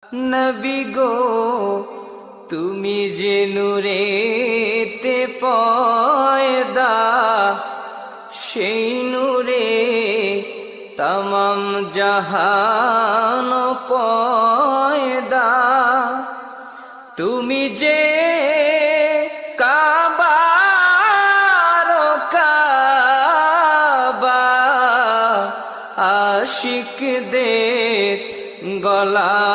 নবী গো তুমি যে নূরেতে পয়দা, সেই নূরে তমাম জাহান পয়দা। তুমি যে কাবার কাবা, আশিকদের গলা